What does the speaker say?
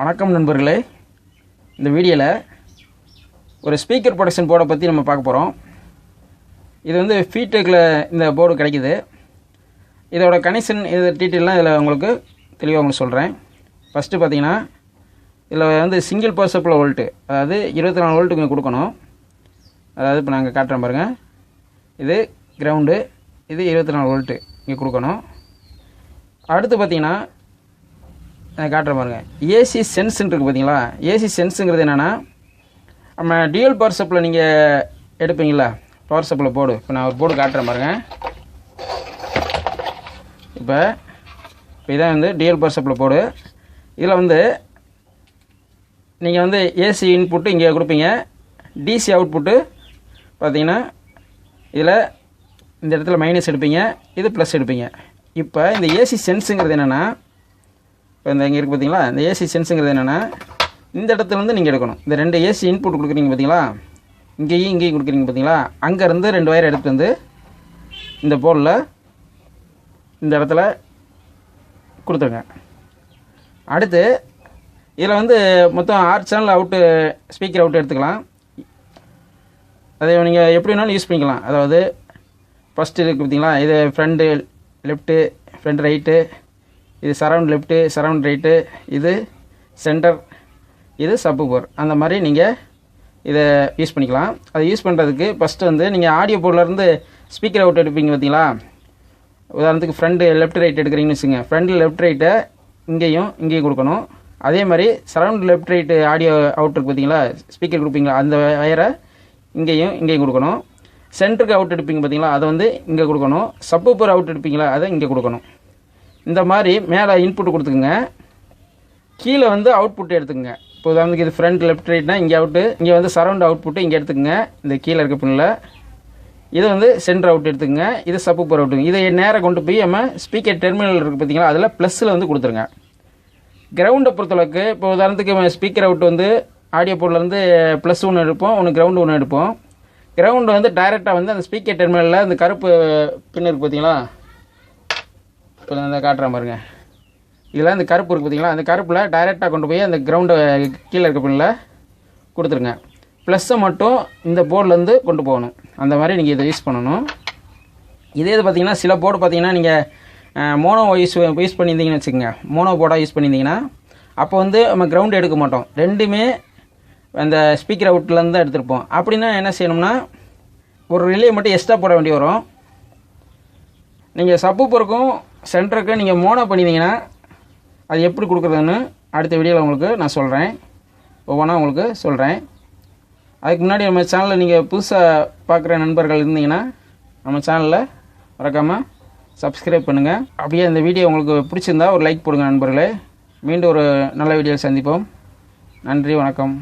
வணக்கம் நண்பர்களே. இந்த வீடியோவில் ஒரு ஸ்பீக்கர் ப்ரொடக்ஷன் போர்டை பற்றி நம்ம பார்க்க போகிறோம். இது வந்து ஃபீடெக்கில் இந்த போர்டு கிடைக்குது. இதோட கனெக்ஷன் இது டீட்டெயிலாம் இதில் உங்களுக்கு தெளிவாக உங்களுக்கு சொல்கிறேன். ஃபஸ்ட்டு பார்த்தீங்கன்னா இதில் வந்து சிங்கிள் பவர் சப்ளை வோல்ட்டு, அதாவது 24 வோல்ட்டுக்கு இங்கே கொடுக்கணும். அதாவது இப்போ நாங்கள் காட்டுறோம் பாருங்கள், இது கிரவுண்டு, இது 24 வோல்ட்டு இங்கே கொடுக்கணும். அடுத்து பார்த்தீங்கன்னா காட்டுற பாருங்கள், ஏசி சென்ஸ்ன்னு இருக்குது பார்த்தீங்களா. ஏசி சென்ஸுங்கிறது என்னென்னா, நம்ம டியூல் பவர் சப்ளை நீங்கள் எடுப்பீங்களா, பவர் சப்ளை போர்டு. இப்போ நான் ஒரு போர்டு காட்டுறேன் பாருங்கள். இப்போ இதான் வந்து டியூல் பவர் சப்ளை போர்டு. இதில் வந்து நீங்கள் வந்து ஏசி இன்புட்டு இங்கே கொடுப்பீங்க, டிசி அவுட்புட்டு பார்த்தீங்கன்னா இதில் இந்த இடத்துல மைனஸ் எடுப்பீங்க, இது ப்ளஸ் எடுப்பீங்க. இப்போ இந்த ஏசி சென்ஸுங்கிறது என்னென்னா, இப்போ இந்த இங்கே இருக்குது பார்த்தீங்களா, இந்த ஏசி சென்ஸுங்கிறது என்னென்னா, இந்த இடத்துலேருந்து நீங்கள் எடுக்கணும். இந்த ரெண்டு ஏசி இன்புட் கொடுக்குறீங்க பார்த்தீங்களா, இங்கேயும் கொடுக்குறீங்க பார்த்தீங்களா, அங்கேருந்து 2 வயர் எடுத்து வந்து இந்த போர்டில் இந்த இடத்துல கொடுத்துருங்க. அடுத்து இதில் வந்து மொத்தம் 6 சேனல் அவுட்டு, ஸ்பீக்கர் அவுட்டு எடுத்துக்கலாம். அதை நீங்கள் எப்படி வேணாலும் யூஸ் பண்ணிக்கலாம். அதாவது ஃபஸ்ட்டு இருக்குது பார்த்தீங்களா, இது ஃப்ரண்ட்டு லெஃப்ட்டு, ஃப்ரண்ட் ரைட்டு, இது சரவுண்ட் லெஃப்ட்டு, சரவுண்ட் ரைட்டு, இது சென்டர், இது சப்வூஃபர். அந்த மாதிரி நீங்கள் இதை யூஸ் பண்ணிக்கலாம். அதை யூஸ் பண்ணுறதுக்கு ஃபஸ்ட்டு வந்து நீங்கள் ஆடியோ போர்ட்லேருந்து ஸ்பீக்கர் அவுட் எடுப்பீங்க பார்த்தீங்களா. உதாரணத்துக்கு ஃப்ரண்ட்டு லெஃப்ட் ரைட் எடுக்கிறீங்கன்னு வச்சுங்க, ஃப்ரண்ட்டில் லெஃப்ட் ரைட்டை இங்கேயும் கொடுக்கணும். அதே மாதிரி surround left right audio out இருக்குது பார்த்தீங்களா, ஸ்பீக்கர் கொடுப்பீங்களா, அந்த வயரை இங்கேயும் கொடுக்கணும். சென்டருக்கு அவுட் எடுப்பீங்க பார்த்தீங்களா, அதை வந்து இங்கே கொடுக்கணும். சப்வூஃபர் அவுட் எடுப்பீங்களா, அதை இங்கே கொடுக்கணும். இந்த மாதிரி மேலே இன்புட் கொடுத்துக்குங்க, கீழே வந்து அவுட்புட் எடுத்துக்கங்க. இப்போ உதாரணத்துக்கு இது ஃப்ரண்ட் லெஃப்ட் ரைட்னா இங்கே அவுட்டு, இங்கே வந்து சரவுண்ட் அவுட்புட்டு இங்கே எடுத்துக்கங்க, இந்த கீழே இருக்க பின்னில். இது வந்து சென்டர் அவுட் எடுத்துக்கங்க, இது சப்வூஃபர் அவுட்டுங்க. இதை நேராக கொண்டு போய் நம்ம ஸ்பீக்கர் டெர்மினல் இருக்குது பார்த்தீங்களா, அதில் ப்ளஸில் வந்து கொடுத்துருங்க. கிரவுண்டை பொறுத்தளவுக்கு இப்போ உதாரணத்துக்கு ஸ்பீக்கர் அவுட் வந்து ஆடியோ போர்ட்லேருந்து ப்ளஸ் 1 எடுப்போம், ஒன்று கிரவுண்டு 1 எடுப்போம். கிரவுண்டு வந்து டைரெக்டாக வந்து அந்த ஸ்பீக்கர் டெர்மினலில் இந்த கருப்பு பின் இருக்குது பார்த்தீங்களா, இப்போ நான் இந்த காட்டுறேன் பாருங்க, இதில் இந்த கருப்பு இருக்குது பார்த்தீங்களா, அந்த கருப்பில் டைரெக்டாக கொண்டு போய் அந்த கிரவுண்டை கீழே இருக்க பின்னில் கொடுத்துருங்க. ப்ளஸ்ஸை மட்டும் இந்த போர்ட்லேருந்து கொண்டு போகணும். அந்த மாதிரி நீங்கள் இதை யூஸ் பண்ணணும். இதே இது பார்த்தீங்கன்னா சில போர்டு பார்த்தீங்கன்னா நீங்கள் மோனோ யூஸ் பண்ணியிருந்தீங்கன்னு வச்சுக்கோங்க, மோனோ போர்டாக யூஸ் பண்ணியிருந்தீங்கன்னா அப்போ வந்து நம்ம கிரவுண்டு எடுக்க மாட்டோம், ரெண்டுமே அந்த ஸ்பீக்கர் அவுட்லேருந்து தான் எடுத்துருப்போம். அப்படின்னா என்ன செய்யணும்னா, ஒரு ரிலே மட்டும் எக்ஸ்ட்ரா போட வேண்டி வரும். நீங்கள் சப்வூஃபருக்கும் சென்டருக்கும் நீங்கள் மோனோ பண்ணியிருந்தீங்கன்னா அது எப்படி கொடுக்குறதுன்னு அடுத்த வீடியோவில் உங்களுக்கு நான் சொல்கிறேன், ஒவ்வொன்றா உங்களுக்கு சொல்கிறேன். அதுக்கு முன்னாடி நம்ம சேனலில் நீங்கள் புதுசாக பார்க்குற நண்பர்கள் இருந்தீங்கன்னா நம்ம சேனலில் மறக்காமல் சப்ஸ்கிரைப் பண்ணுங்கள். அப்படியே இந்த வீடியோ உங்களுக்கு பிடிச்சிருந்தா ஒரு லைக் போடுங்க நண்பர்களே. மீண்டும் ஒரு நல்ல வீடியோவில் சந்திப்போம். நன்றி, வணக்கம்.